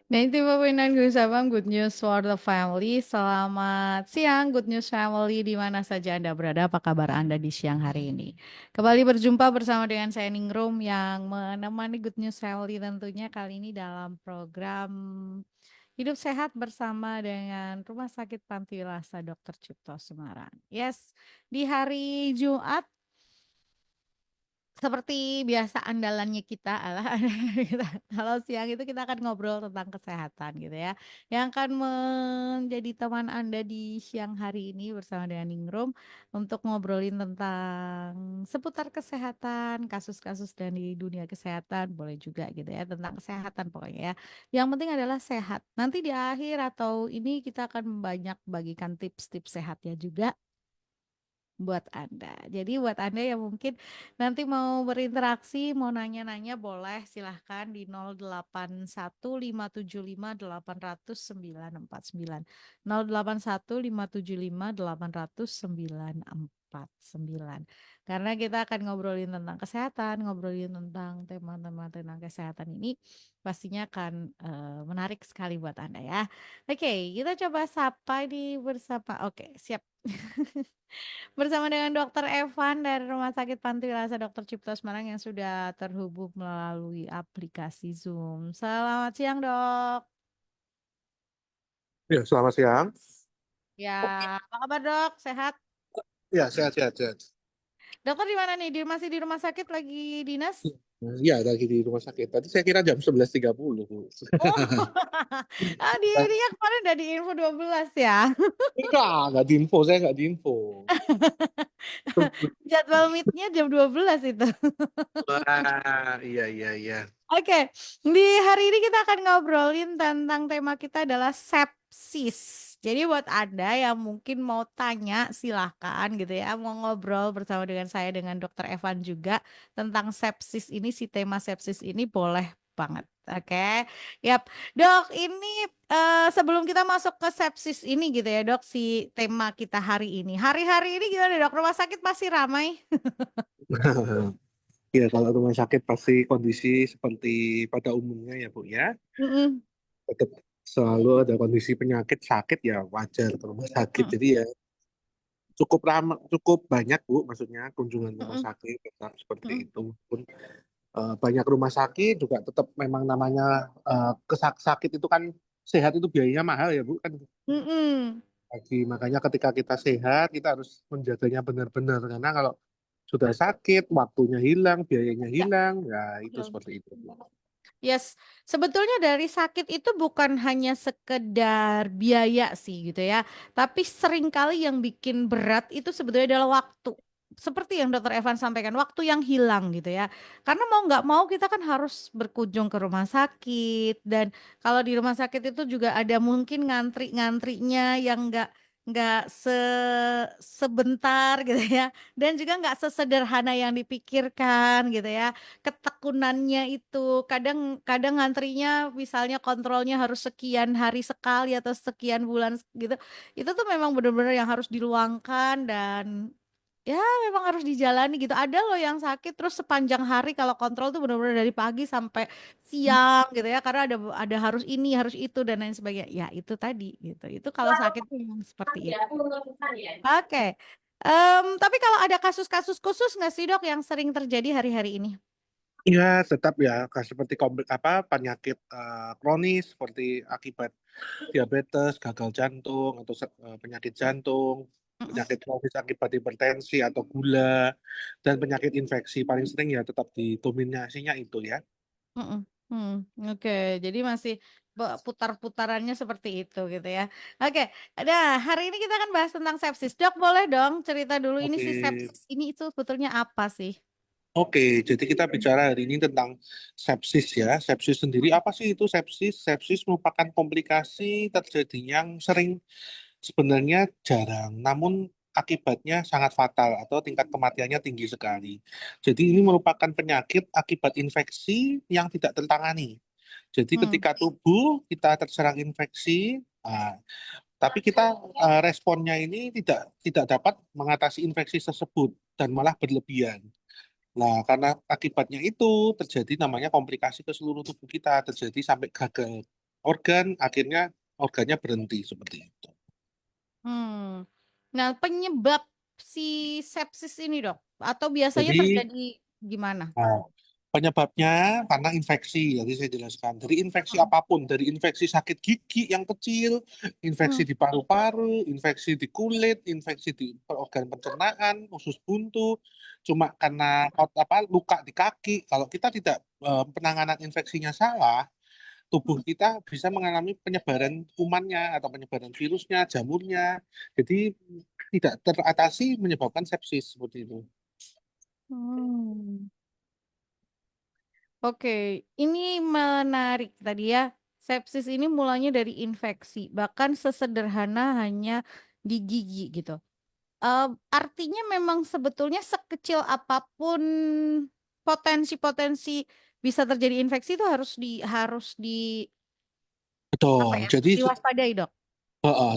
95.9 Good Sabang, Good News for the Family. Selamat siang, Good News Family, di mana saja Anda berada. Apa kabar Anda di siang hari ini? Kembali berjumpa bersama dengan saya Ningrum yang menemani Good News Family tentunya kali ini dalam program Hidup Sehat bersama dengan Rumah Sakit Pantiwilasa Dr. Cipto Semarang. Yes, di hari Jumat seperti biasa andalannya kita adalah kita kalau siang itu kita akan ngobrol tentang kesehatan gitu ya. Yang akan menjadi teman Anda di siang hari ini bersama dengan Ningrum untuk ngobrolin tentang seputar kesehatan, kasus-kasus dari dunia kesehatan, boleh juga gitu ya, tentang kesehatan pokoknya ya. Yang penting adalah sehat. Nanti di akhir atau ini kita akan banyak bagikan tips-tips sehatnya juga buat Anda. Jadi buat Anda yang mungkin nanti mau berinteraksi, mau nanya-nanya boleh silahkan di 081575 800 949 081575 800 949. Karena kita akan ngobrolin tentang kesehatan, ngobrolin tentang tema-tema tentang kesehatan ini pastinya akan menarik sekali buat Anda ya. Oke, kita coba sapa di bersama. Oke, siap. Bersama dengan Dokter Evan dari Rumah Sakit Pantiwilasa Dr. Cipto Semarang yang sudah terhubung melalui aplikasi Zoom. Selamat siang, Dok. Ya, selamat siang. Ya, apa kabar, Dok? Sehat? Ya, sehat, sehat, sehat. Dokter di mana nih? Masih di rumah sakit lagi dinas? Ya, lagi di rumah sakit. Tadi saya kira jam 11.30, Bu. Oh, di ininya kemarin udah di info 12 ya. Enggak diinfo, saya enggak diinfo. Jadwal meetnya jam 12 itu. Wah, iya, iya, iya. Oke, di hari ini kita akan ngobrolin tentang tema kita adalah sepsis. Jadi buat Anda yang mungkin mau tanya silahkan gitu ya, mau ngobrol bersama dengan saya dengan Dokter Evan juga tentang sepsis ini, si tema sepsis ini boleh banget. Oke, yap, Dok. Ini sebelum kita masuk ke sepsis ini gitu ya, Dok, si tema kita hari ini. Hari-hari ini gimana, Dok? Rumah sakit pasti ramai? Ya, kalau rumah sakit pasti kondisi seperti pada umumnya ya, Bu ya. Mm-mm, Tetap selalu ada kondisi penyakit sakit ya wajar ke rumah sakit. mm-mm, Jadi ya cukup ramai, cukup banyak, Bu, maksudnya kunjungan rumah mm-mm, sakit tetap seperti mm-mm. itu. Pun banyak rumah sakit juga tetap memang namanya sakit itu kan sehat itu biayanya mahal ya Bu kan Mm-mm. makanya ketika kita sehat kita harus menjaganya benar-benar karena kalau sudah sakit waktunya hilang biayanya Ya, hilang ya itu betul. seperti itu Bu. Yes, sebetulnya dari sakit itu bukan hanya sekedar biaya sih gitu ya, tapi seringkali yang bikin berat itu sebetulnya adalah waktu. Seperti yang Dokter Evan sampaikan, waktu yang hilang gitu ya. Karena mau nggak mau kita kan harus berkunjung ke rumah sakit dan kalau di rumah sakit itu juga ada mungkin ngantri-ngantrinya yang nggak sebentar gitu ya, dan juga nggak sesederhana yang dipikirkan gitu ya, ketekunannya itu kadang kadang ngantrinya misalnya kontrolnya harus sekian hari sekali atau sekian bulan gitu, itu tuh memang benar-benar yang harus diluangkan dan ya memang harus dijalani gitu. Ada loh yang sakit terus sepanjang hari kalau kontrol tuh benar-benar dari pagi sampai siang gitu ya, karena ada harus ini harus itu dan lain sebagainya ya, itu tadi gitu, itu kalau sakit tuh memang seperti itu. Oke. Tapi kalau ada kasus-kasus khusus nggak sih, Dok, yang sering terjadi hari-hari ini? Ya tetap ya seperti penyakit kronis seperti akibat diabetes gagal jantung atau penyakit jantung Mm-mm. penyakit kronis akibat hipertensi atau gula dan penyakit infeksi paling sering ya tetap didominasinya itu ya. Mm-mm. Oke, jadi masih putar-putarannya seperti itu gitu ya. Oke, nah hari ini kita akan bahas tentang sepsis. Dok, boleh dong cerita dulu ini si Oke. sepsis ini itu sebetulnya apa sih? Oke, jadi kita bicara hari ini tentang sepsis ya. Sepsis sendiri apa sih itu sepsis? Sepsis merupakan komplikasi terjadinya yang sering sebenarnya jarang, namun akibatnya sangat fatal atau tingkat kematiannya tinggi sekali. Jadi ini merupakan penyakit akibat infeksi yang tidak tertangani. Jadi Hmm. ketika tubuh kita terserang infeksi, tapi kita responnya ini tidak dapat mengatasi infeksi tersebut dan malah berlebihan. Nah, karena akibatnya itu terjadi namanya komplikasi ke seluruh tubuh kita, terjadi sampai gagal. organ, akhirnya organnya berhenti seperti itu. Hmm. Nah, penyebab si sepsis ini, Dok, atau biasanya Jadi terjadi gimana? nah, penyebabnya karena infeksi, jadi saya jelaskan. Dari infeksi Mm, apapun, dari infeksi sakit gigi yang kecil, infeksi mm, di paru-paru, infeksi di kulit, infeksi di organ pencernaan, usus buntu, cuma karena luka di kaki. Kalau kita tidak penanganan infeksinya salah, tubuh mm. kita bisa mengalami penyebaran kumannya atau penyebaran virusnya, jamurnya. Jadi tidak teratasi menyebabkan sepsis seperti itu. Hmm. Oke, ini menarik tadi ya. Sepsis ini mulanya dari infeksi, bahkan sesederhana hanya di gigi gitu. Artinya memang sebetulnya sekecil apapun potensi-potensi bisa terjadi infeksi itu harus di apa Betul. ya? Jadi Diwaspadai, Dok.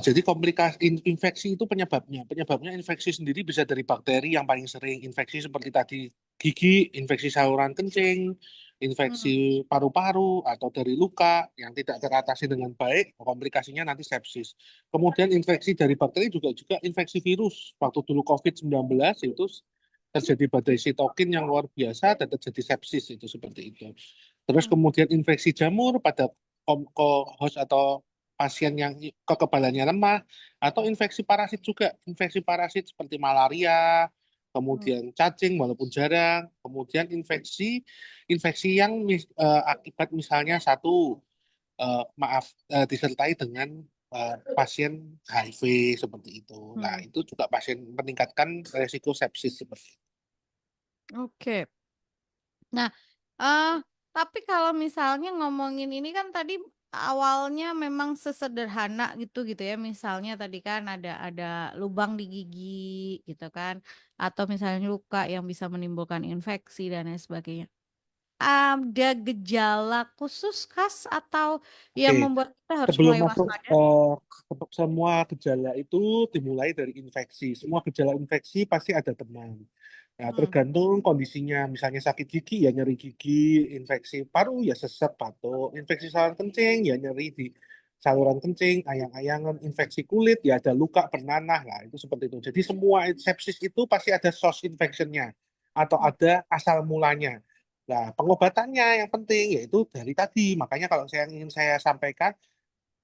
jadi komplikasi infeksi itu penyebabnya. Penyebabnya infeksi sendiri bisa dari bakteri yang paling sering. Infeksi seperti tadi gigi, infeksi saluran kencing, Hmm, infeksi paru-paru, atau dari luka yang tidak teratasi dengan baik, komplikasinya nanti sepsis. Kemudian infeksi dari bakteri juga infeksi virus. Waktu dulu COVID-19 itu terjadi badai sitokin yang luar biasa dan terjadi sepsis itu seperti itu. Terus hmm, kemudian infeksi jamur pada host atau pasien yang kekebalannya lemah, atau infeksi parasit juga, infeksi parasit seperti malaria, hmm, kemudian cacing walaupun jarang, kemudian infeksi yang akibat misalnya satu disertai dengan pasien HIV seperti itu. Nah, hmm. itu juga pasien meningkatkan resiko sepsis seperti itu. Oke. Nah, eh tapi kalau misalnya ngomongin ini kan tadi awalnya memang sesederhana gitu gitu ya. Misalnya tadi kan ada lubang di gigi gitu kan, atau misalnya luka yang bisa menimbulkan infeksi dan lain sebagainya. Ada gejala khusus khas atau yang Oke, membuat kita harus sebelum mulai masuk waspada? semua gejala itu dimulai dari infeksi. Semua gejala infeksi pasti ada demam. Nah, Hmm, tergantung kondisinya. Misalnya sakit gigi ya nyeri gigi, infeksi paru ya sesek batuk, infeksi saluran kencing ya nyeri di saluran kencing, ayang-ayangan, infeksi kulit ya ada luka bernanah lah. Itu seperti itu. Jadi semua sepsis itu pasti ada source infectionnya atau hmm, ada asal mulanya. Nah, pengobatannya yang penting yaitu dari tadi. Makanya kalau saya ingin saya sampaikan,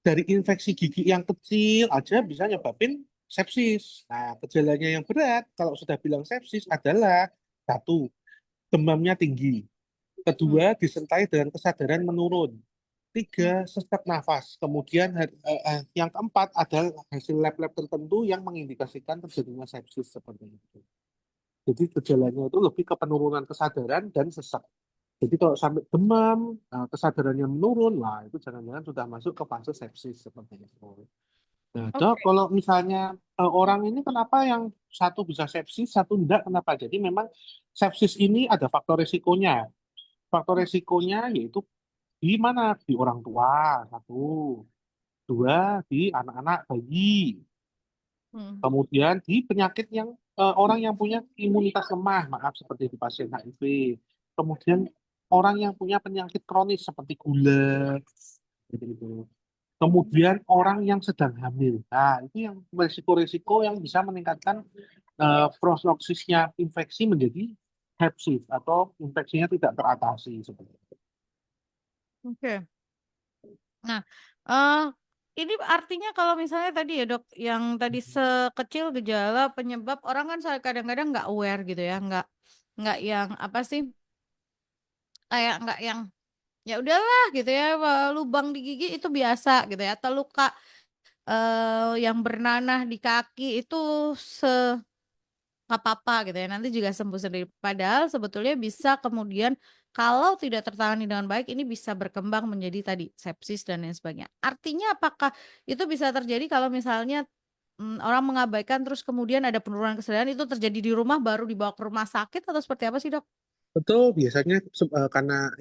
dari infeksi gigi yang kecil aja bisa nyebabin sepsis. Nah, gejalanya yang berat kalau sudah bilang sepsis adalah satu, demamnya tinggi. hmm, Kedua, disertai dengan kesadaran menurun. hmm. Tiga, sesak nafas. Kemudian yang keempat adalah hasil lab-lab tertentu yang mengindikasikan terjadinya sepsis seperti itu. Jadi gejalanya itu lebih ke penurunan kesadaran dan sesak. Jadi kalau sampai demam, kesadarannya menurun, lah itu jangan-jangan sudah masuk ke fase sepsis seperti itu. Nah, Dok, Oke. kalau misalnya orang ini kenapa yang satu bisa sepsis, satu enggak, kenapa? Jadi memang sepsis ini ada faktor resikonya. Faktor Hmm, resikonya yaitu di mana? Di orang tua, satu. Dua, di anak-anak bayi. hmm, Kemudian di penyakit yang orang yang punya imunitas lemah, maaf seperti di pasien HIV. Kemudian orang yang punya penyakit kronis seperti gula, gitu. Kemudian orang yang sedang hamil. Nah, itu yang risiko-risiko yang bisa meningkatkan prognosisnya infeksi menjadi sepsis atau infeksinya tidak teratasi seperti itu. oke. Nah, eh ini artinya kalau misalnya tadi ya dok, yang tadi sekecil gejala penyebab orang kan kadang-kadang nggak aware gitu ya, nggak yang apa sih, kayak nggak yang ya udahlah gitu ya, lubang di gigi itu biasa gitu ya, atau luka yang bernanah di kaki itu nggak apa-apa gitu ya, nanti juga sembuh sendiri. Padahal sebetulnya bisa kemudian kalau tidak tertangani dengan baik ini bisa berkembang menjadi tadi sepsis dan lain sebagainya. Artinya apakah itu bisa terjadi kalau misalnya orang mengabaikan terus kemudian ada penurunan kesadaran itu terjadi di rumah baru dibawa ke rumah sakit atau seperti apa sih, Dok? Betul, biasanya karena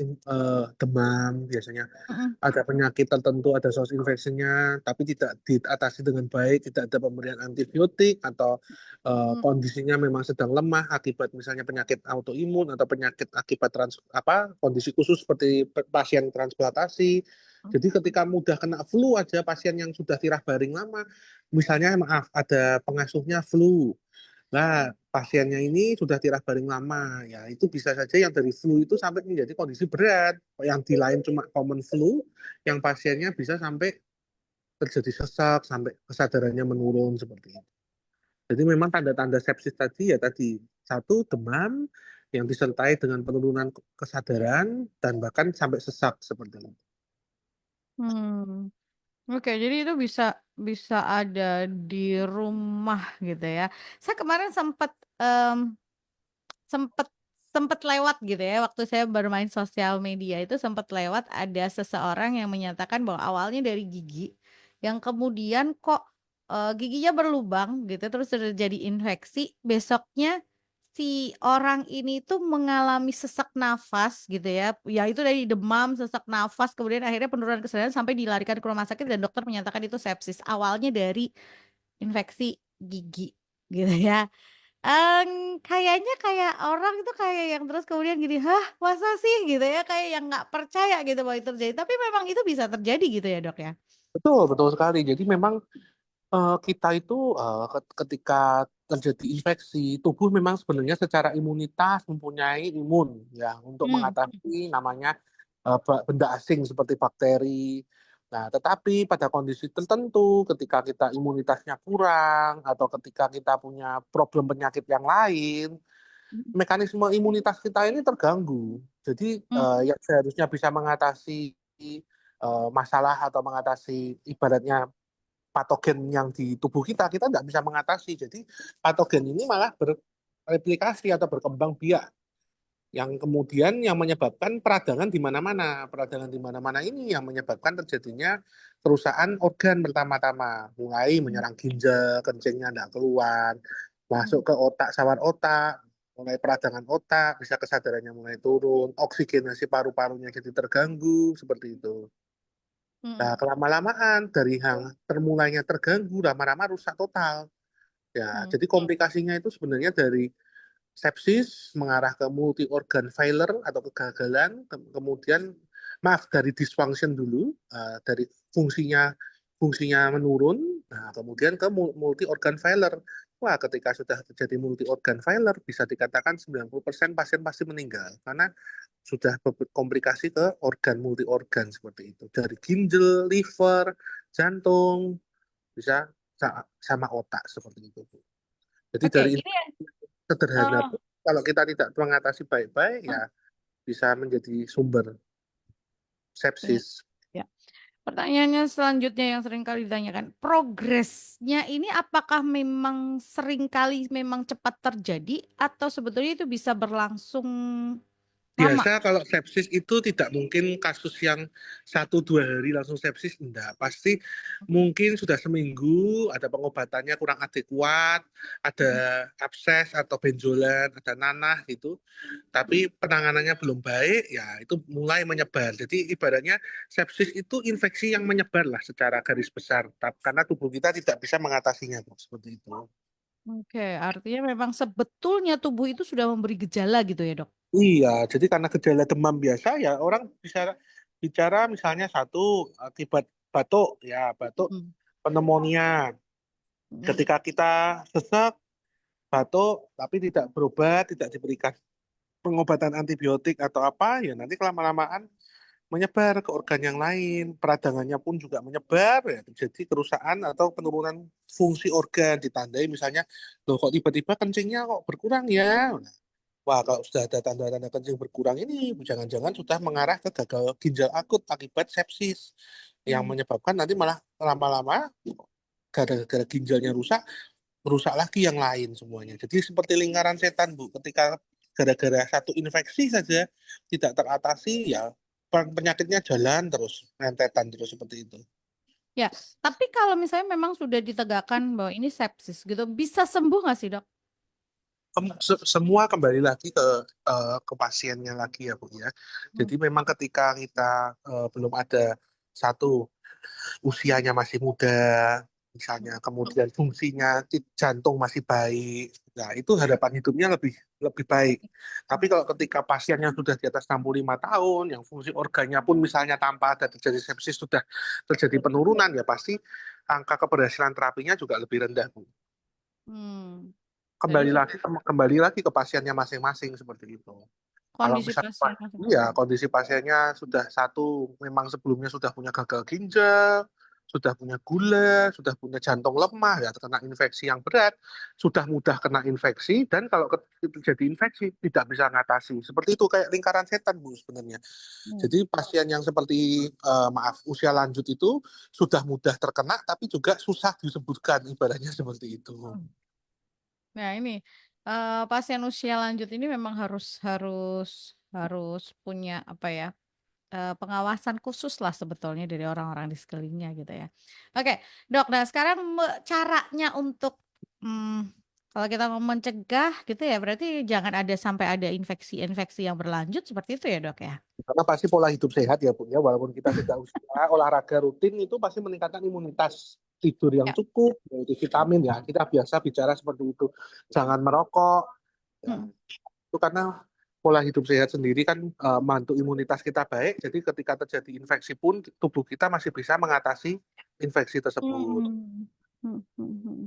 demam, biasanya Mm-mm, ada penyakit tertentu, ada source infection-nya, tapi tidak diatasi dengan baik, tidak ada pemberian antibiotik, atau mm, kondisinya memang sedang lemah akibat misalnya penyakit autoimun atau penyakit akibat kondisi khusus seperti pasien transplantasi. mm, Jadi ketika mudah kena flu aja, pasien yang sudah tirah baring lama, misalnya maaf ada pengasuhnya flu. Nah, pasiennya ini sudah tirah baring lama, ya itu bisa saja yang dari flu itu sampai menjadi kondisi berat. Yang di lain cuma common flu, yang pasiennya bisa sampai terjadi sesak, sampai kesadarannya menurun seperti itu. Jadi memang tanda-tanda sepsis tadi ya tadi, satu demam yang disertai dengan penurunan kesadaran dan bahkan sampai sesak seperti itu. mm. Oke, jadi itu bisa bisa ada di rumah gitu ya. Saya kemarin sempet sempet lewat gitu ya, waktu saya bermain sosial media itu sempat lewat ada seseorang yang menyatakan bahwa awalnya dari gigi, yang kemudian kok giginya berlubang gitu terus terjadi infeksi, besoknya si orang ini tuh mengalami sesak nafas gitu ya, ya itu dari demam, sesak nafas, kemudian akhirnya penurunan kesadaran sampai dilarikan ke rumah sakit dan dokter menyatakan itu sepsis. Awalnya dari infeksi gigi gitu ya. Kayaknya kayak orang itu kayak yang terus kemudian gini, "Hah, masa sih?" Gitu ya, kayak yang nggak percaya gitu bahwa itu terjadi, tapi memang itu bisa terjadi gitu ya, Dok, ya? Betul, betul sekali. Jadi memang kita itu ketika terjadi infeksi, tubuh memang sebenarnya secara imunitas mempunyai imun ya untuk Hmm, mengatasi namanya benda asing seperti bakteri. Nah, tetapi pada kondisi tertentu, ketika kita imunitasnya kurang atau ketika kita punya problem penyakit yang lain, mekanisme imunitas kita ini terganggu. Jadi hmm, yang seharusnya bisa mengatasi masalah atau mengatasi ibaratnya patogen yang di tubuh kita, kita nggak bisa mengatasi. Jadi patogen ini malah bereplikasi atau berkembang biak, yang kemudian yang menyebabkan peradangan di mana-mana. Peradangan di mana-mana ini yang menyebabkan terjadinya kerusakan organ pertama-tama, mulai menyerang ginjal, kencingnya nggak keluar, masuk ke otak, sawar otak, mulai peradangan otak, bisa kesadarannya mulai turun, oksigenasi paru-parunya jadi terganggu, seperti itu. Nah, hmm, kelama-lamaan dari yang termulainya terganggu, lama-lama rusak total. Ya, hmm, jadi komplikasinya itu sebenarnya dari sepsis mengarah ke multi organ failure atau kegagalan, kemudian maaf dari dysfunction dulu, dari fungsinya fungsinya menurun, nah kemudian ke multi organ failure. Wah, ketika sudah terjadi multi organ failure, bisa dikatakan 90% pasien pasti meninggal karena sudah komplikasi ke organ multi organ seperti itu. Dari ginjal, liver, jantung, bisa sama otak seperti itu. Jadi oke, dari ini sederhana eee, pun, kalau kita tidak mengatasi baik-baik, ya bisa menjadi sumber ya, sepsis. ya. Pertanyaannya selanjutnya yang sering kali ditanyakan, progresnya ini apakah memang sering kali memang cepat terjadi atau sebetulnya itu bisa berlangsung lama? Biasa kalau sepsis itu tidak mungkin kasus yang 1 2 hari langsung sepsis, enggak. Pasti mungkin sudah seminggu, ada pengobatannya kurang adekuat, ada Mhm, abses atau benjolan, ada nanah gitu. Tapi penanganannya belum baik, ya itu mulai menyebar. Jadi ibaratnya sepsis itu infeksi yang menyebar lah secara garis besar. Karena tubuh kita tidak bisa mengatasinya, Bu, seperti itu. oke, artinya memang sebetulnya tubuh itu sudah memberi gejala gitu ya, Dok? Iya, jadi karena gejala demam biasa ya orang bisa bicara misalnya satu akibat batuk, ya batuk Mhm, pneumonia. mhm, Ketika kita sesak, batuk, tapi tidak berobat, tidak diberikan pengobatan antibiotik atau apa, ya nanti kelama-lamaan menyebar ke organ yang lain. Peradangannya pun juga menyebar, ya terjadi kerusakan atau penurunan fungsi organ. Ditandai misalnya, loh kok tiba-tiba kencingnya kok berkurang ya? Wah, kalau sudah ada tanda-tanda kencing berkurang ini, jangan-jangan sudah mengarah ke gagal ginjal akut akibat sepsis, yang mhm. menyebabkan nanti malah lama-lama gara-gara ginjalnya rusak, merusak lagi yang lain semuanya. Jadi seperti lingkaran setan, Bu. Ketika gara-gara satu infeksi saja tidak teratasi, ya penyakitnya jalan terus, rentetan terus seperti itu. Ya, tapi kalau misalnya memang sudah ditegakkan bahwa ini sepsis gitu, bisa sembuh nggak sih, Dok? Semua kembali lagi ke pasiennya lagi ya Bu ya. Hmm. Jadi memang ketika kita belum ada satu usianya masih muda, misalnya kemudian fungsinya jantung masih baik, nah itu harapan hidupnya lebih lebih baik. Tapi kalau ketika pasiennya sudah di atas 65 tahun, yang fungsi organnya pun misalnya tanpa ada terjadi sepsis sudah terjadi penurunan, ya pasti angka keberhasilan terapinya juga lebih rendah Bu. Hmm. Jadi Kembali lagi ke pasiennya masing-masing seperti itu. Kalau kondisi misalnya pasien iya masing-masing. kondisi pasiennya sudah satu memang sebelumnya sudah punya gagal ginjal, sudah punya gula, sudah punya jantung lemah, ya terkena infeksi yang berat, sudah mudah kena infeksi dan kalau terjadi infeksi tidak bisa mengatasi. Seperti itu kayak lingkaran setan Bu sebenarnya. Hmm. Jadi pasien yang seperti maaf usia lanjut itu sudah mudah terkena tapi juga susah disembuhkan ibaratnya seperti itu. Nah, ini pasien usia lanjut ini memang harus harus harus punya apa ya? Pengawasan khusus lah sebetulnya dari orang-orang di sekelilingnya gitu ya. Oke, Dok, nah sekarang caranya untuk, kalau kita mau mencegah gitu ya, berarti jangan ada sampai ada infeksi-infeksi yang berlanjut seperti itu ya, Dok, ya? Karena pasti pola hidup sehat ya Bu ya, walaupun kita sudah usia, olahraga rutin itu pasti meningkatkan imunitas, tidur yang Ya. cukup, yaitu vitamin ya, kita biasa bicara seperti itu. Jangan merokok, ya. Mhm, Itu karena pola hidup sehat sendiri kan membantu imunitas kita baik, jadi ketika terjadi infeksi pun tubuh kita masih bisa mengatasi infeksi tersebut. mhm, mhm, mhm.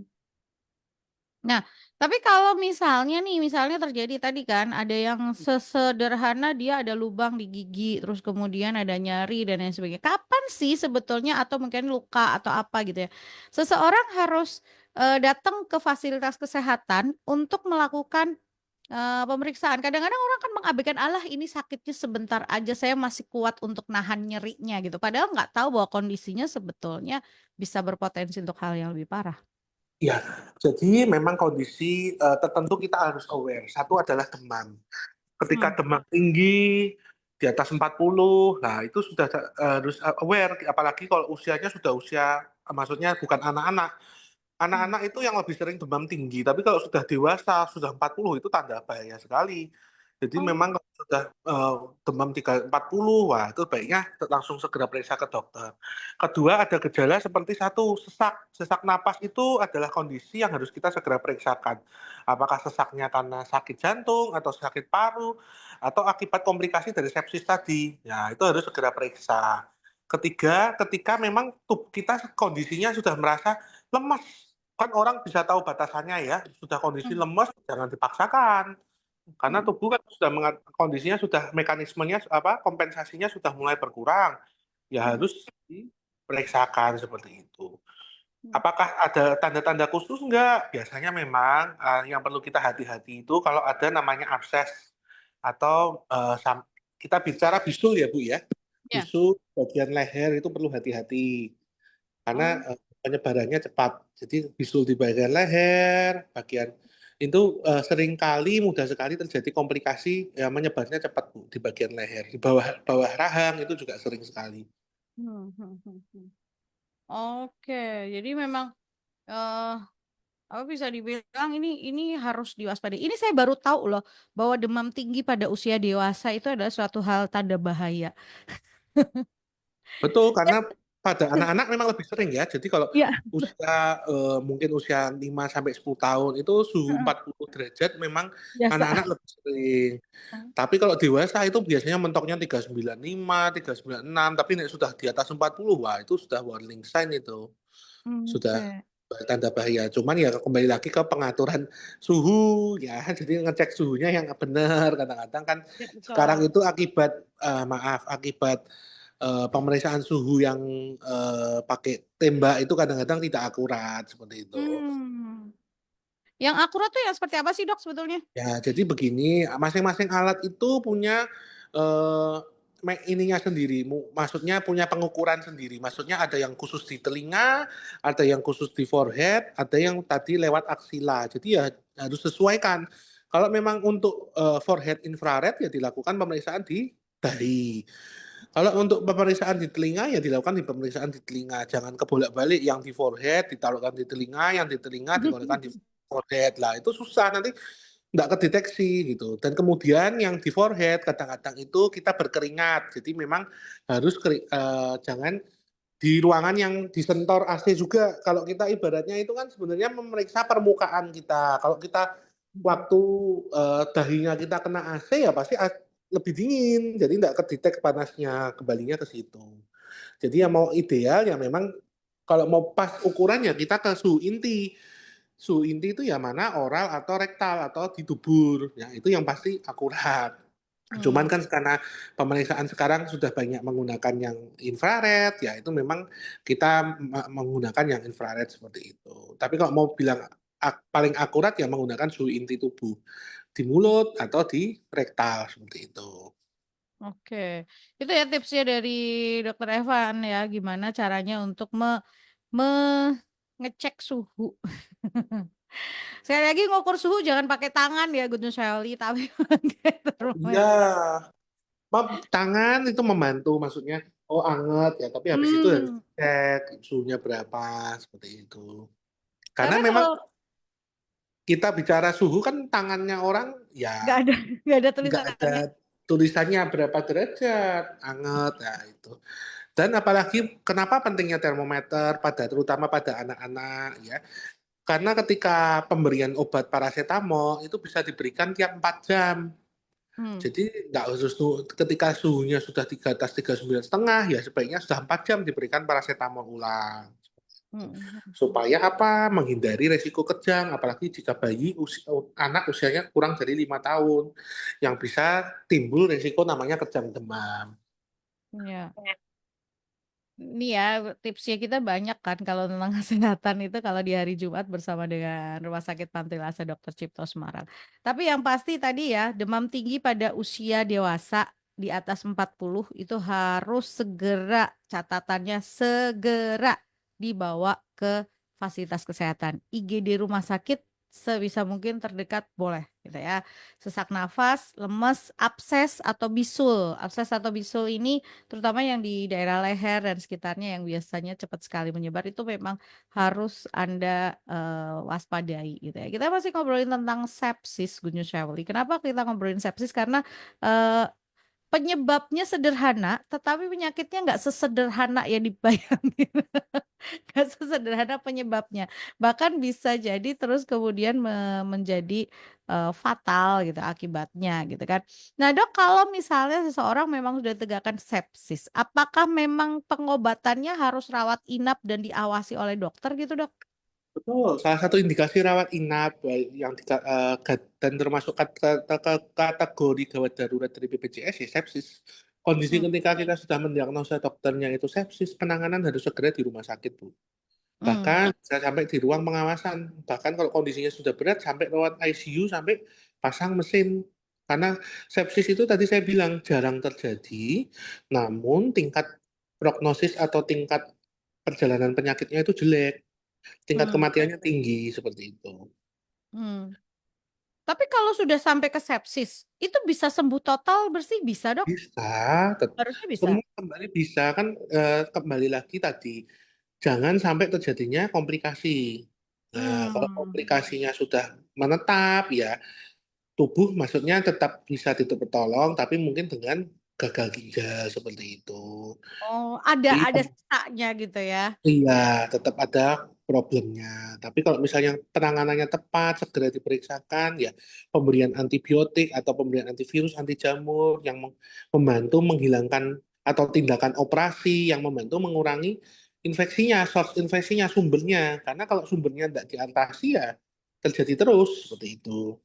Nah, tapi kalau misalnya nih, misalnya terjadi tadi kan ada yang sesederhana dia ada lubang di gigi, terus kemudian ada nyeri dan lain sebagainya. Kapan sih sebetulnya atau mungkin luka atau apa gitu ya, seseorang harus, datang ke fasilitas kesehatan untuk melakukan, pemeriksaan? Kadang-kadang orang kan mengabaikan, "Alah ini sakitnya sebentar aja, saya masih kuat untuk nahan nyerinya," gitu. Padahal nggak tahu bahwa kondisinya sebetulnya bisa berpotensi untuk hal yang lebih parah. Ya, jadi memang kondisi tertentu kita harus aware. Satu adalah demam. Ketika Hmm. demam tinggi di atas 40, nah itu sudah harus aware, apalagi kalau usianya sudah usia, maksudnya bukan anak-anak. Hmm. Anak-anak itu yang lebih sering demam tinggi, tapi kalau sudah dewasa, sudah 40 itu tanda bahaya sekali. Jadi Oh. memang kalau sudah demam 40, wah itu baiknya langsung segera periksa ke dokter. Kedua ada gejala seperti satu sesak, sesak napas itu adalah kondisi yang harus kita segera periksakan. Apakah sesaknya karena sakit jantung atau sakit paru atau akibat komplikasi dari sepsis tadi. Ya itu harus segera periksa. Ketiga, ketika memang tubuh kita kondisinya sudah merasa lemas, kan orang bisa tahu batasannya ya, sudah kondisi Hmm. lemas jangan dipaksakan. Karena Mhm. tubuh kan sudah kondisinya sudah mekanismenya apa kompensasinya sudah mulai berkurang. Ya Mhm. harus diperiksakan seperti itu. Mhm. Apakah ada tanda-tanda khusus? Enggak. Biasanya memang yang perlu kita hati-hati itu kalau ada namanya abses atau kita bicara bisul ya Bu ya. Ya. Bisul bagian leher itu perlu hati-hati karena Oh. penyebarannya cepat. Jadi bisul di bagian leher, bagian itu seringkali mudah sekali terjadi komplikasi yang menyebarnya cepat Bu, di bagian leher, di bawah bawah rahang itu juga sering sekali. Hmm, hmm, hmm, hmm. Oke, jadi memang eh apa bisa dibilang ini harus diwaspadai. Ini saya baru tahu loh bahwa demam tinggi pada usia dewasa itu adalah suatu hal tanda bahaya. Betul, karena pada anak-anak memang lebih sering ya. Jadi kalau Iya. usia mungkin usia 5 sampai 10 tahun itu suhu Heeh. 40 derajat memang Biasa. anak-anak lebih sering. Tapi kalau dewasa itu biasanya mentoknya 395, 396, tapi nek sudah di atas 40, wah itu sudah warning sign itu. Sudah Oke. tanda bahaya. Cuman ya kembali lagi ke pengaturan suhu ya. Jadi ngecek suhunya yang benar. Kadang-kadang kan Ya, sekarang betul. itu akibat pemeriksaan suhu yang pakai tembak itu kadang-kadang tidak akurat seperti itu. Hmm. Yang akurat tuh yang seperti apa sih, Dok, sebetulnya? Ya, jadi begini, masing-masing alat itu punya eh, ininya sendiri, maksudnya punya pengukuran sendiri. Maksudnya ada yang khusus di telinga, ada yang khusus di forehead, ada yang tadi lewat aksila. Jadi ya harus sesuaikan. Kalau memang untuk forehead infrared ya dilakukan pemeriksaan di dahi. Kalau untuk pemeriksaan di telinga ya dilakukan di pemeriksaan di telinga. Jangan kebolak-balik yang di forehead ditaruhkan di telinga, yang di telinga ditaruhkan di forehead lah. Itu susah nanti nggak kedeteksi gitu. Dan kemudian yang di forehead kadang-kadang itu kita berkeringat. Jadi memang harus jangan di ruangan yang disentor AC juga. Kalau kita ibaratnya itu kan sebenarnya memeriksa permukaan kita. Kalau kita waktu dahinya kita kena AC ya pasti lebih dingin. Jadi nggak kedetek panasnya, kembalinya ke situ. Jadi yang mau ideal ya memang kalau mau pas ukurannya kita ke suhu inti. Suhu inti itu ya mana oral atau rektal atau di dubur. Ya itu yang pasti akurat. Cuman Hmm. kan karena pemeriksaan sekarang sudah banyak menggunakan yang infrared, ya itu memang kita menggunakan yang infrared seperti itu. Tapi kalau mau bilang paling akurat ya menggunakan suhu inti tubuh di mulut atau di rektal seperti itu. Oke, itu ya tipsnya dari Dokter Evan ya, gimana caranya untuk ngecek suhu. Sekali lagi ngukur suhu jangan pakai tangan ya, Gunung Shelley, tapi pakai Oh iya, termometer. tangan itu membantu maksudnya. Oh anget ya, tapi habis itu harus Hmm, cek suhunya berapa seperti itu. Karena karena memang kalau kita bicara suhu kan tangannya orang ya nggak ada nggak ada nggak ada tulisannya. tulisannya berapa derajat, anget ya itu. Dan apalagi kenapa pentingnya termometer terutama pada anak-anak ya. Karena ketika pemberian obat paracetamol itu bisa diberikan tiap 4 jam. Hmm. Jadi nggak harus ketika suhunya sudah di atas 39,5 ya sebaiknya sudah 4 jam diberikan paracetamol ulang. Hmm. Supaya apa? Menghindari resiko kejang, apalagi jika anak usianya kurang dari 5 tahun, yang bisa timbul resiko namanya kejang demam. Ya. Ini ya tipsnya kita banyak kan kalau tentang kesehatan itu kalau di hari Jumat bersama dengan Rumah Sakit Pantilasan Dr. Cipto Semarang. Tapi yang pasti tadi ya demam tinggi pada usia dewasa di atas 40 itu harus segera catatannya segera dibawa ke fasilitas kesehatan. IGD rumah sakit sebisa mungkin terdekat boleh gitu ya. Sesak nafas, lemes, abses atau bisul. Abses atau bisul ini terutama yang di daerah leher dan sekitarnya yang biasanya cepat sekali menyebar itu memang harus Anda waspadai gitu ya. Kita masih ngobrolin tentang sepsis, Gunyu Shawli. Kenapa kita ngobrolin sepsis? Karena eh, penyebabnya sederhana, tetapi penyakitnya nggak sesederhana yang dibayangin. Nggak sesederhana penyebabnya. Bahkan bisa jadi terus kemudian menjadi fatal gitu akibatnya gitu kan. Nah, Dok, kalau misalnya seseorang memang sudah tegakkan sepsis, apakah memang pengobatannya harus rawat inap dan diawasi oleh dokter gitu, Dok? Betul, salah satu indikasi rawat inap yang dan termasuk kategori gawat darurat dari BPJS ya sepsis. Kondisi Hmm. ketika kita sudah mendiagnosa dokternya itu sepsis, penanganan harus segera di rumah sakit, Bu. Hmm. Bahkan bisa sampai di ruang pengawasan. Bahkan kalau kondisinya sudah berat sampai lewat ICU sampai pasang mesin. Karena sepsis itu tadi saya bilang jarang terjadi, namun tingkat prognosis atau tingkat perjalanan penyakitnya itu jelek. Tingkat Hmm. kematiannya tinggi seperti itu. Hmm. Tapi kalau sudah sampai ke sepsis, itu bisa sembuh total bersih bisa, Dok? Bisa, tet- Harusnya bisa. semua kembali bisa kan kembali lagi tadi. Jangan sampai terjadinya komplikasi. Nah, kalau Hmm. komplikasinya sudah menetap ya tubuh maksudnya tetap bisa tertolong tapi mungkin dengan gagal ginjal seperti itu. Oh, Tapi ada sisanya gitu ya. iya tetap ada problemnya. Tapi kalau misalnya penanganannya tepat, segera diperiksakan ya pemberian antibiotik atau pemberian antivirus, anti jamur yang membantu menghilangkan atau tindakan operasi yang membantu mengurangi infeksinya, source infeksinya, sumbernya. Karena kalau sumbernya tidak diatasi ya terjadi terus seperti itu.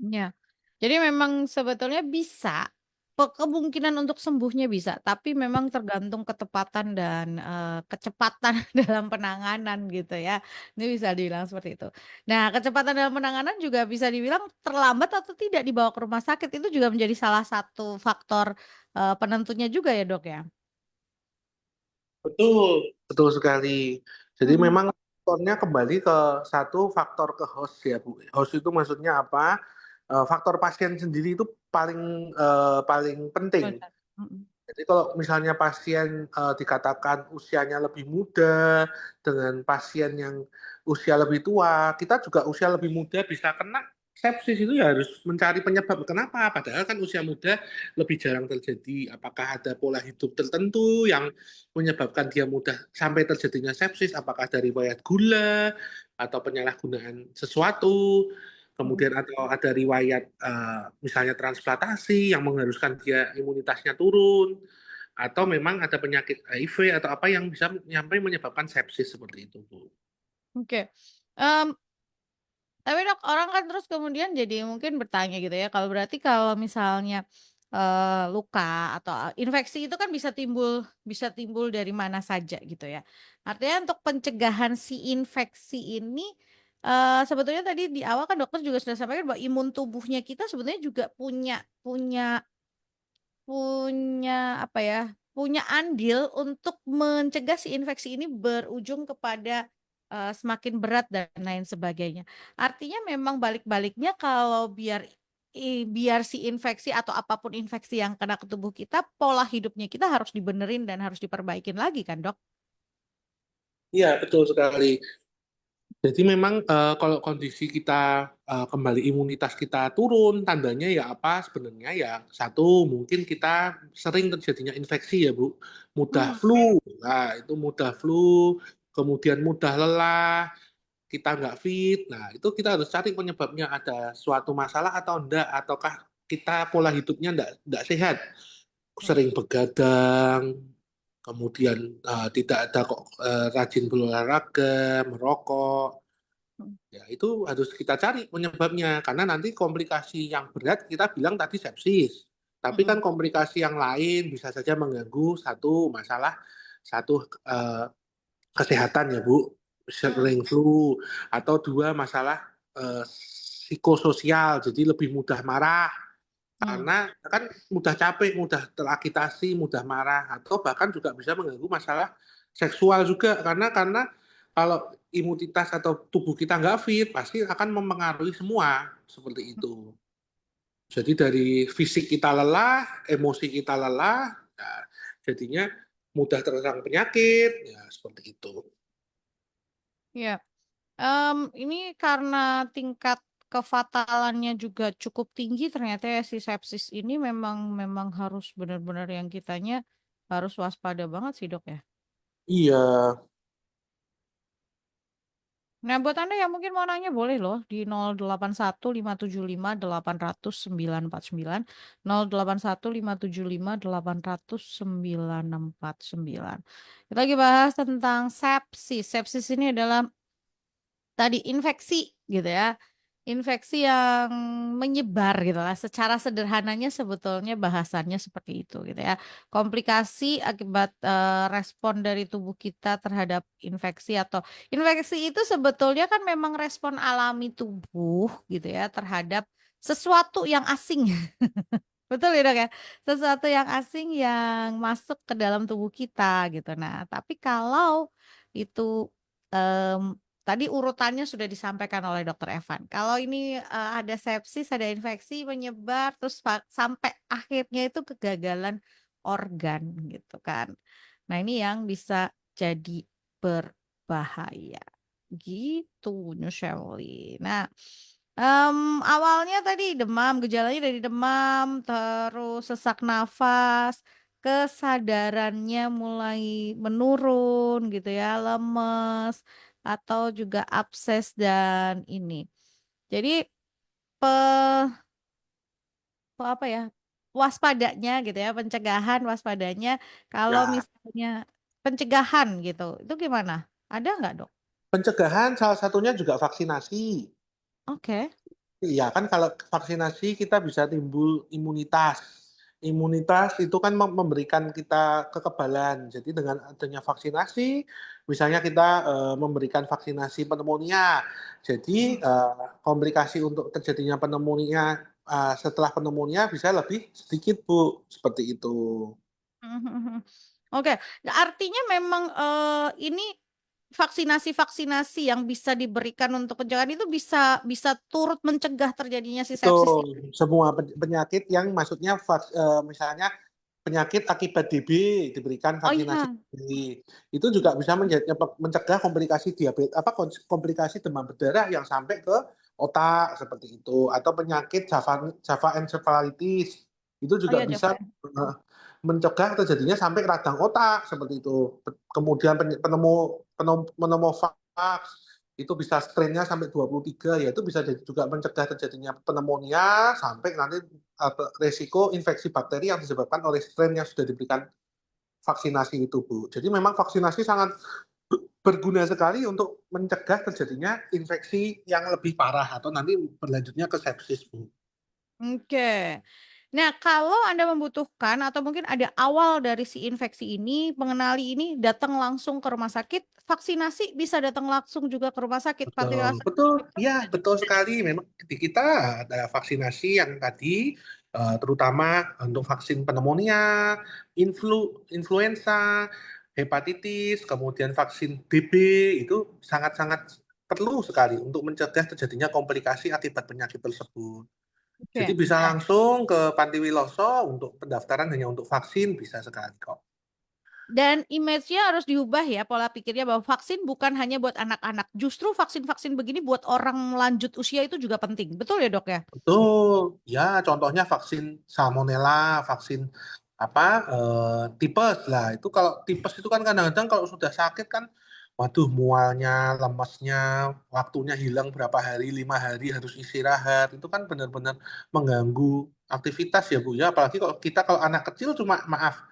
Ya. Jadi memang sebetulnya bisa, kemungkinan untuk sembuhnya bisa, tapi memang tergantung ketepatan dan kecepatan dalam penanganan gitu ya. Ini bisa dibilang seperti itu. Nah, kecepatan dalam penanganan juga bisa dibilang terlambat atau tidak dibawa ke rumah sakit itu juga menjadi salah satu faktor penentunya juga ya, Dok ya. Betul, betul sekali. Jadi Mm-mm. memang faktornya kembali ke satu faktor ke host ya Bu. Host itu maksudnya apa? Faktor pasien sendiri itu paling paling penting. Benar. Mm-mm. Jadi kalau misalnya pasien dikatakan usianya lebih muda dengan pasien yang usia lebih tua, kita juga usia lebih muda bisa kena. sepsis itu ya harus mencari penyebab kenapa. Padahal kan usia muda lebih jarang terjadi. Apakah ada pola hidup tertentu yang menyebabkan dia mudah sampai terjadinya sepsis? Apakah dari riwayat gula atau penyalahgunaan sesuatu? Mm. Kemudian atau ada riwayat misalnya transplantasi yang mengharuskan dia imunitasnya turun, atau memang ada penyakit HIV atau apa yang bisa sampai menyebabkan sepsis seperti itu, Bu. Oke. Em, Tapi Dok, orang kan terus kemudian jadi mungkin bertanya gitu ya, kalau berarti kalau misalnya, luka atau infeksi itu kan bisa timbul dari mana saja gitu ya. Artinya untuk pencegahan si infeksi ini, sebetulnya tadi di awal kan dokter juga sudah sampaikan bahwa imun tubuhnya kita sebenarnya juga punya punya punya apa ya, punya andil untuk mencegah si infeksi ini berujung kepada, semakin berat dan lain sebagainya. Artinya memang balik-baliknya kalau biar si infeksi atau apapun infeksi yang kena ke tubuh kita, pola hidupnya kita harus dibenerin dan harus diperbaikin lagi kan, Dok? Iya, betul sekali. Jadi memang kalau kondisi kita kembali imunitas kita turun, tandanya ya apa sebenarnya ya satu mungkin kita sering terjadinya infeksi ya Bu, mudah Mhm, flu, nah itu mudah flu, kemudian mudah lelah, kita nggak fit, nah itu kita harus cari penyebabnya ada suatu masalah atau enggak, ataukah kita pola hidupnya enggak sehat, mhm, sering begadang, kemudian tidak ada kok rajin berolahraga, merokok. mhm, Ya, itu harus kita cari penyebabnya, karena nanti komplikasi yang berat kita bilang tadi sepsis. Tapi kan mhm, komplikasi yang lain bisa saja mengganggu satu masalah, satu eh, kesehatan ya Bu, mhm, sering flu, atau dua masalah eh, psikososial, jadi lebih mudah marah, mhm, karena kan mudah capek, mudah teragitasi, mudah marah, atau bahkan juga bisa mengganggu masalah seksual juga, karena kalau imunitas atau tubuh kita nggak fit pasti akan mempengaruhi semua seperti itu. Jadi dari fisik kita lelah, emosi kita lelah, ya, jadinya mudah terserang penyakit, ya seperti itu. iya. Ini karena tingkat kefatalannya juga cukup tinggi ternyata ya si sepsis ini memang memang harus benar-benar yang kitanya harus waspada banget sih, Dok, ya. Iya, Nah, buat Anda yang mungkin mau nanya boleh loh di 081575 800 949 081575 800 949. Kita lagi bahas tentang sepsis. Sepsis ini adalah tadi infeksi gitu ya. Infeksi yang menyebar gitu lah. Secara sederhananya sebetulnya bahasannya seperti itu gitu ya. Komplikasi akibat respon dari tubuh kita terhadap infeksi atau infeksi itu sebetulnya kan memang respon alami tubuh gitu ya terhadap sesuatu yang asing. Betul ya, Dok, ya? Sesuatu yang asing yang masuk ke dalam tubuh kita gitu. Nah, tapi kalau itu, tadi urutannya sudah disampaikan oleh Dokter Evan. Kalau ini, ada sepsis, ada infeksi menyebar terus sampai akhirnya itu kegagalan organ gitu kan. Nah, ini yang bisa jadi berbahaya, gitu New Shelley. Nah, awalnya tadi demam, gejalanya dari demam, terus sesak nafas, kesadarannya mulai menurun gitu ya, lemes, atau juga abses dan ini. Jadi pe apa ya, waspadanya gitu ya, pencegahan waspadanya kalau ya. misalnya pencegahan gitu, itu gimana? Ada nggak, Dok? Pencegahan salah satunya juga vaksinasi. Oke. Iya kan kalau vaksinasi kita bisa timbul imunitas. Imunitas itu kan memberikan kita kekebalan. Jadi dengan adanya vaksinasi, misalnya kita memberikan vaksinasi pneumonia. Jadi Mhm, komplikasi untuk terjadinya pneumonia setelah pneumonia bisa lebih sedikit, Bu. Seperti itu. mhm, mhm, mhm. Oke, nah artinya memang, ini vaksinasi-vaksinasi yang bisa diberikan untuk pencegahan itu bisa bisa turut mencegah terjadinya si sepsis Betul. ini? Semua penyakit yang maksudnya misalnya penyakit akibat DB diberikan Oh vaksinasi iya, DB. Itu juga bisa mencegah komplikasi diabetes komplikasi demam berdarah yang sampai ke otak seperti itu atau penyakit Java encephalitis itu oh juga iya bisa Java. mencegah terjadinya sampai radang otak seperti itu. Kemudian pneumovax itu bisa strainnya sampai 23 ya itu bisa juga mencegah terjadinya pneumonia sampai nanti resiko infeksi bakteri yang disebabkan oleh strain yang sudah diberikan vaksinasi itu, Bu. Jadi memang vaksinasi sangat berguna sekali untuk mencegah terjadinya infeksi yang lebih parah atau nanti berlanjutnya ke sepsis, Bu. Oke. Nah, kalau Anda membutuhkan atau mungkin ada awal dari si infeksi ini, pengenali ini datang langsung ke rumah sakit, vaksinasi bisa datang langsung juga ke rumah sakit. Betul, Pantiwilasa betul, itu ya betul sekali. Memang di kita ada vaksinasi yang tadi, terutama untuk vaksin pneumonia, influenza, hepatitis, kemudian vaksin DB itu sangat-sangat perlu sekali untuk mencegah terjadinya komplikasi akibat penyakit tersebut. Jadi oke. bisa langsung ke Pantiwiloso untuk pendaftaran hanya untuk vaksin bisa sekali kok. Dan image-nya harus diubah ya, pola pikirnya bahwa vaksin bukan hanya buat anak-anak. Justru vaksin-vaksin begini buat orang lanjut usia itu juga penting. Betul ya, Dok ya? Betul, ya contohnya vaksin salmonella, vaksin apa tipes lah. Itu kalau tipes itu kan kadang-kadang kalau sudah sakit kan, waduh mualnya, lemesnya, waktunya hilang berapa hari, 5 hari harus istirahat. Itu kan benar-benar mengganggu aktivitas ya Bu ya. Apalagi kalau kita kalau anak kecil cuma maaf,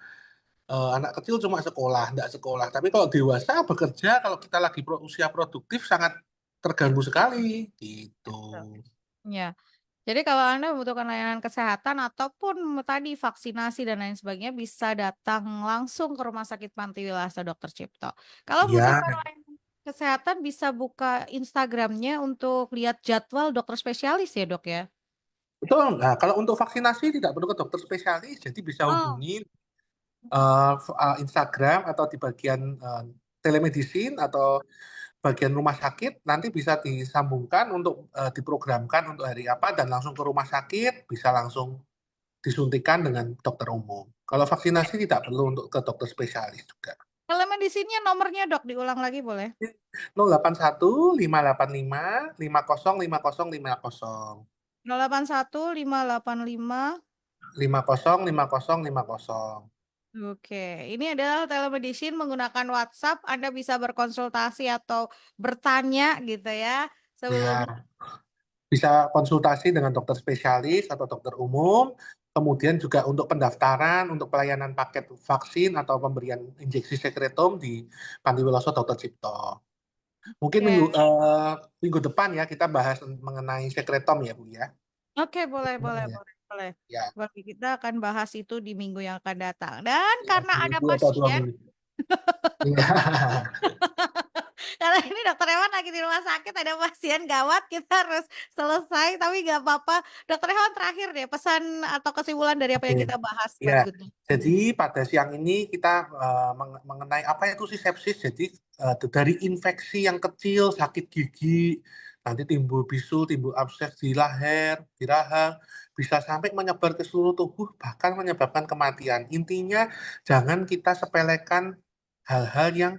anak kecil cuma sekolah, enggak sekolah. Tapi kalau dewasa bekerja, kalau kita lagi usia produktif sangat terganggu sekali gitu. Ya. Jadi kalau Anda membutuhkan layanan kesehatan ataupun tadi vaksinasi dan lain sebagainya bisa datang langsung ke Rumah Sakit Pantiwilasa Dr. Cipto. Kalau Ya, membutuhkan layanan kesehatan bisa buka Instagramnya untuk lihat jadwal dokter spesialis ya dok ya? betul. Nah, kalau untuk vaksinasi tidak perlu ke dokter spesialis, jadi bisa Oh, hubungi Instagram atau di bagian telemedicine atau bagian rumah sakit, nanti bisa disambungkan untuk diprogramkan untuk hari apa dan langsung ke rumah sakit, bisa langsung disuntikan dengan dokter umum. Kalau vaksinasi tidak perlu untuk ke dokter spesialis juga. telemedicine-nya nomornya dok diulang lagi boleh? 081 585 50 50 50. 081 585. 50 50 50. Oke, ini adalah telemedicine menggunakan WhatsApp. Anda bisa berkonsultasi atau bertanya gitu ya sebelum. Ya, bisa konsultasi dengan dokter spesialis atau dokter umum, kemudian juga untuk pendaftaran, untuk pelayanan paket vaksin atau pemberian injeksi sekretom di Pantiwiloso Dr. Cipto. Mungkin Oke, minggu depan ya kita bahas mengenai sekretom ya Bu ya. oke, boleh, boleh, Ya, boleh, boleh. ya. Boleh, kita akan bahas itu di minggu yang akan datang. Dan Ya, karena ada seminggu atau dua pasien, minggu. Iya. karena ini dokter Hewan lagi di rumah sakit, ada pasien gawat, kita harus selesai, tapi nggak apa-apa. Dokter Hewan terakhir deh, pesan atau kesimpulan dari apa Oke. yang kita bahas Ya, buat Good News. jadi pada siang ini kita mengenai apa itu sih sepsis. Jadi dari infeksi yang kecil, sakit gigi, nanti timbul bisul, timbul abses di leher, di rahang, bisa sampai menyebar ke seluruh tubuh, bahkan menyebabkan kematian. Intinya jangan kita sepelekan hal-hal yang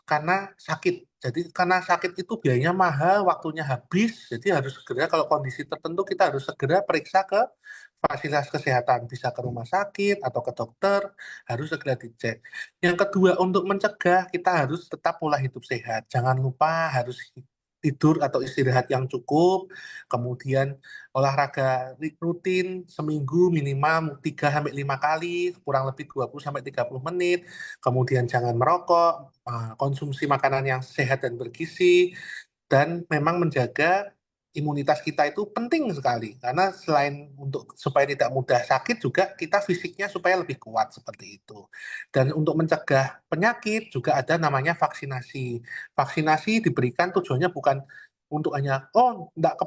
karena sakit. Jadi karena sakit itu biayanya mahal, waktunya habis. Jadi harus segera kalau kondisi tertentu kita harus segera periksa ke fasilitas kesehatan, bisa ke rumah sakit atau ke dokter, harus segera dicek. Yang kedua, untuk mencegah kita harus tetap pola hidup sehat. Jangan lupa harus tidur atau istirahat yang cukup, kemudian olahraga rutin seminggu minimal 3 sampai 5 kali, kurang lebih 20 sampai 30 menit. Kemudian jangan merokok, konsumsi makanan yang sehat dan bergizi, dan memang menjaga imunitas kita itu penting sekali karena selain untuk supaya tidak mudah sakit juga kita fisiknya supaya lebih kuat seperti itu. Dan untuk mencegah penyakit juga ada namanya vaksinasi. Vaksinasi diberikan tujuannya bukan untuk hanya enggak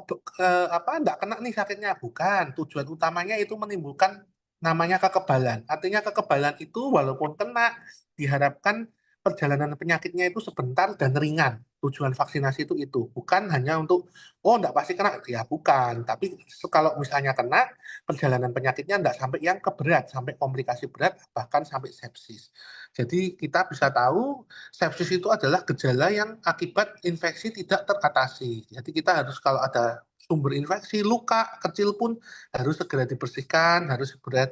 enggak kena nih sakitnya, bukan. Tujuan utamanya itu menimbulkan namanya kekebalan. Artinya kekebalan itu walaupun kena diharapkan perjalanan penyakitnya itu sebentar dan ringan. Tujuan vaksinasi itu bukan hanya untuk oh enggak pasti kena ya bukan, tapi kalau misalnya kena perjalanan penyakitnya enggak sampai yang keberat, sampai komplikasi berat bahkan sampai sepsis. Jadi kita bisa tahu sepsis itu adalah gejala yang akibat infeksi tidak teratasi. Jadi kita harus kalau ada sumber infeksi, luka kecil pun harus segera dibersihkan, harus segera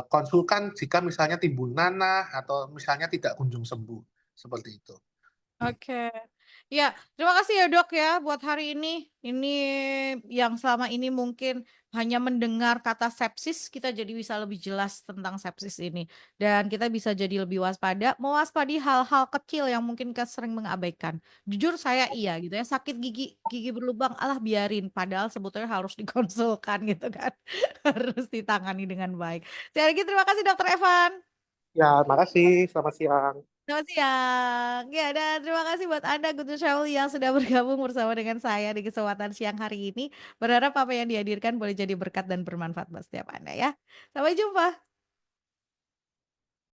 konsulkan jika misalnya timbul nanah atau misalnya tidak kunjung sembuh. Seperti itu. Oke. Ya, terima kasih ya Dok ya buat hari ini. Ini yang selama ini mungkin hanya mendengar kata sepsis, kita jadi bisa lebih jelas tentang sepsis ini. Dan kita bisa jadi lebih waspada, mewaspadi hal-hal kecil yang mungkin kita sering mengabaikan. Jujur saya iya gitu ya, sakit gigi gigi berlubang, alah biarin. Padahal sebetulnya harus dikonsulkan gitu kan. Harus ditangani dengan baik. Sekali lagi terima kasih Dokter Evan. Ya, makasih. Selamat siang. Selamat siang. Ya, dan terima kasih buat Anda Good to Travel yang sudah bergabung bersama dengan saya di kesempatan siang hari ini. Berharap apa yang dihadirkan boleh jadi berkat dan bermanfaat buat setiap Anda ya. Sampai jumpa.